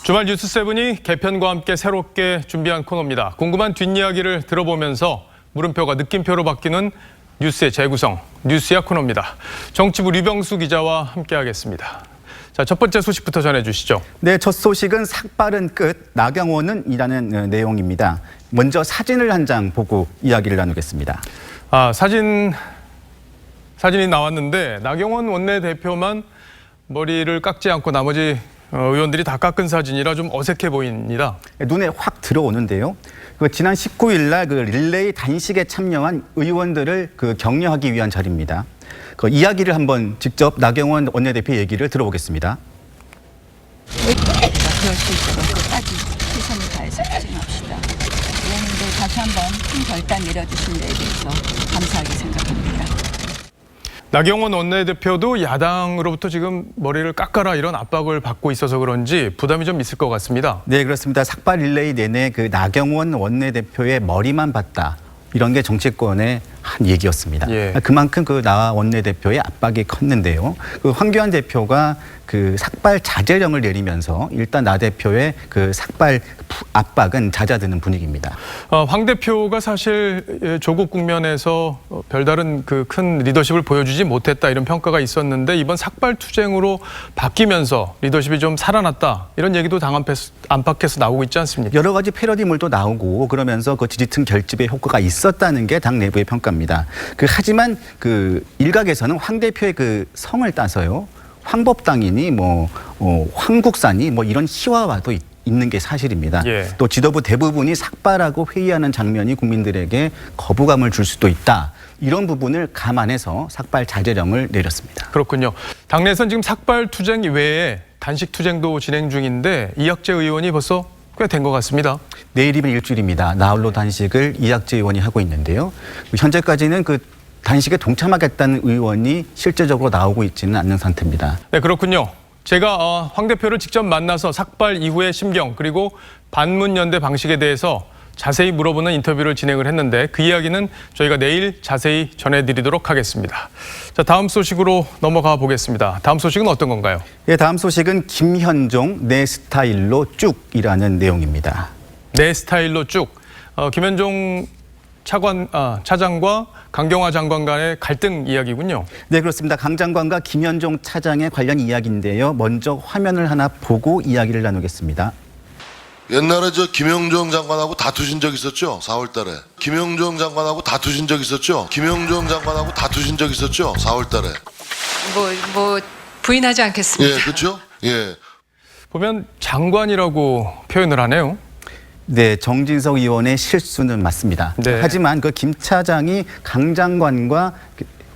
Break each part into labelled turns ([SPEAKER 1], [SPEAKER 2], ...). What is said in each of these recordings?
[SPEAKER 1] 주말 뉴스7이 개편과 함께 새롭게 준비한 코너입니다. 궁금한 뒷이야기를 들어보면서 물음표가 느낌표로 바뀌는 뉴스의 재구성, 뉴스야 코너입니다. 정치부 류병수 기자와 함께하겠습니다. 자, 첫 번째 소식부터 전해주시죠.
[SPEAKER 2] 네, 첫 소식은 삭발은 끝, 나경원은 이라는 내용입니다. 먼저 사진을 한 장 보고 이야기를 나누겠습니다.
[SPEAKER 1] 사진이 나왔는데 나경원 원내대표만 머리를 깎지 않고 나머지 의원들이 다 깎은 사진이라 좀 어색해 보입니다.
[SPEAKER 2] 눈에 확 들어오는데요. 지난 19일 날 릴레이 단식에 참여한 의원들을 격려하기 위한 자리입니다. 이야기를 한번 직접 나경원 원내대표 얘기를 들어보겠습니다.
[SPEAKER 3] 그럴 수 있도록 끝까지 최선을 다해서 추진합시다. 의원님들 다시 한번 큰 결단 내려주신 데에 대해서 감사하게 생각합니다.
[SPEAKER 1] 나경원 원내대표도 야당으로부터 지금 머리를 깎아라 이런 압박을 받고 있어서 그런지 부담이 좀 있을 것 같습니다.
[SPEAKER 2] 네, 그렇습니다. 삭발 릴레이 내내 나경원 원내대표의 머리만 봤다. 이런 게 정치권의 한 얘기였습니다.
[SPEAKER 1] 예.
[SPEAKER 2] 그만큼 나 원내대표의 압박이 컸는데요. 황교안 대표가 삭발 자제령을 내리면서 일단 나 대표의 삭발 압박은 잦아드는 분위기입니다.
[SPEAKER 1] 황 대표가 사실 조국 국면에서 별다른 큰 리더십을 보여주지 못했다 이런 평가가 있었는데 이번 삭발 투쟁으로 바뀌면서 리더십이 좀 살아났다 이런 얘기도 당 안팎에서 나오고 있지 않습니까?
[SPEAKER 2] 여러 가지 패러디물도 나오고 그러면서 지지층 결집에 효과가 있었다는 게 당 내부의 평가입니다. 하지만 일각에서는 황 대표의 성을 따서요. 황법당이니 황국산이 이런 희화와도 있는 게 사실입니다.
[SPEAKER 1] 예.
[SPEAKER 2] 또 지도부 대부분이 삭발하고 회의하는 장면이 국민들에게 거부감을 줄 수도 있다. 이런 부분을 감안해서 삭발 자제령을 내렸습니다.
[SPEAKER 1] 그렇군요. 당내에서는 지금 삭발 투쟁 외에 단식 투쟁도 진행 중인데 이학재 의원이 벌써 꽤 된 것 같습니다.
[SPEAKER 2] 내일이면 일주일입니다. 나홀로 단식을 이학재 의원이 하고 있는데요. 현재까지는 단식에 동참하겠다는 의원이 실제적으로 나오고 있지는 않는 상태입니다.
[SPEAKER 1] 네, 그렇군요. 제가 황 대표를 직접 만나서 삭발 이후의 심경 그리고 반문연대 방식에 대해서 자세히 물어보는 인터뷰를 진행을 했는데 그 이야기는 저희가 내일 자세히 전해드리도록 하겠습니다. 자, 다음 소식으로 넘어가 보겠습니다. 다음 소식은 어떤 건가요?
[SPEAKER 2] 예, 다음 소식은 김현종 내 스타일로 쭉이라는 내용입니다.
[SPEAKER 1] 내 스타일로 쭉. 김현종 차장과 강경화 장관 간의 갈등 이야기군요.
[SPEAKER 2] 네, 그렇습니다. 강 장관과 김현종 차장의 관련 이야기인데요. 먼저 화면을 하나 보고 이야기를 나누겠습니다.
[SPEAKER 4] 옛날에 김영종 장관하고 다투신 적 있었죠? 4월 달에. 김영종 장관하고 다투신 적 있었죠? 김영종 장관하고 다투신 적 있었죠? 4월 달에.
[SPEAKER 5] 부인하지 않겠습니다.
[SPEAKER 4] 예, 그렇죠? 예.
[SPEAKER 1] 보면 장관이라고 표현을 하네요.
[SPEAKER 2] 네, 정진석 의원의 실수는 맞습니다.
[SPEAKER 1] 네.
[SPEAKER 2] 하지만 김 차장이 강 장관과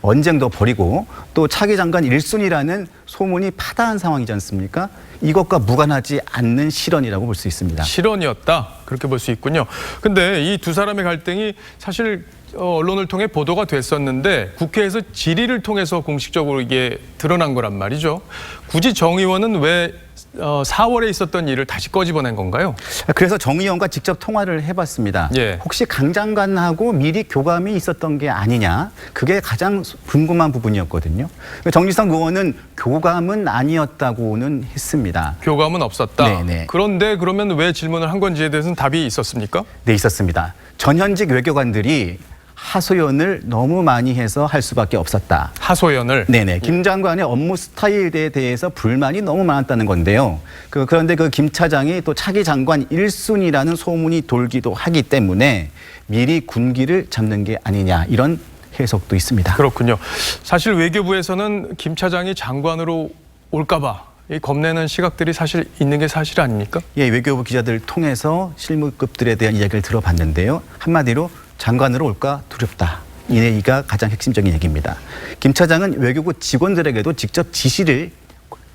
[SPEAKER 2] 언쟁도 벌이고 또 차기 장관 1순위라는 소문이 파다한 상황이지 않습니까? 이것과 무관하지 않는 실언이라고 볼 수 있습니다.
[SPEAKER 1] 실언이었다. 그렇게 볼 수 있군요. 근데 이 두 사람의 갈등이 사실 언론을 통해 보도가 됐었는데 국회에서 질의를 통해서 공식적으로 이게 드러난 거란 말이죠. 굳이 정 의원은 왜 4월에 있었던 일을 다시 꺼집어낸 건가요?
[SPEAKER 2] 그래서 정 의원과 직접 통화를 해봤습니다.
[SPEAKER 1] 예.
[SPEAKER 2] 혹시 강 장관하고 미리 교감이 있었던 게 아니냐. 그게 가장 궁금한 부분이었거든요. 정진석 의원은 교감은 아니었다고는 했습니다.
[SPEAKER 1] 교감은 없었다.
[SPEAKER 2] 네네.
[SPEAKER 1] 그런데 그러면 왜 질문을 한 건지에 대해서는 답이 있었습니까?
[SPEAKER 2] 네, 있었습니다. 전현직 외교관들이 하소연을 너무 많이 해서 할 수밖에 없었다.
[SPEAKER 1] 하소연을?
[SPEAKER 2] 네네. 김 장관의 업무 스타일에 대해서 불만이 너무 많았다는 건데요. 그런데 김 차장이 또 차기 장관 1순위라는 소문이 돌기도 하기 때문에 미리 군기를 잡는 게 아니냐 이런 해석도 있습니다.
[SPEAKER 1] 그렇군요. 사실 외교부에서는 김 차장이 장관으로 올까 봐 겁내는 시각들이 사실 있는 게 사실 아닙니까?
[SPEAKER 2] 예, 외교부 기자들 통해서 실무급들에 대한 이야기를 들어봤는데요. 한마디로 장관으로 올까 두렵다. 이 얘기가 가장 핵심적인 얘기입니다. 김 차장은 외교부 직원들에게도 직접 지시를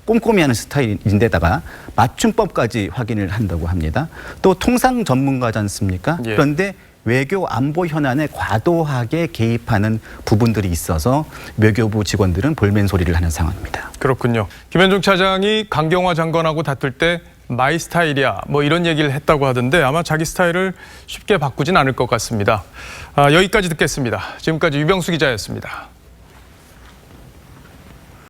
[SPEAKER 2] 꼼꼼히 하는 스타일인데다가 맞춤법까지 확인을 한다고 합니다. 또 통상 전문가지 않습니까?
[SPEAKER 1] 예.
[SPEAKER 2] 그런데 외교 안보 현안에 과도하게 개입하는 부분들이 있어서 외교부 직원들은 볼멘 소리를 하는 상황입니다.
[SPEAKER 1] 그렇군요. 김현종 차장이 강경화 장관하고 다툴 때 마이 스타일이야 이런 얘기를 했다고 하던데 아마 자기 스타일을 쉽게 바꾸진 않을 것 같습니다. 여기까지 듣겠습니다. 지금까지 유병수 기자였습니다.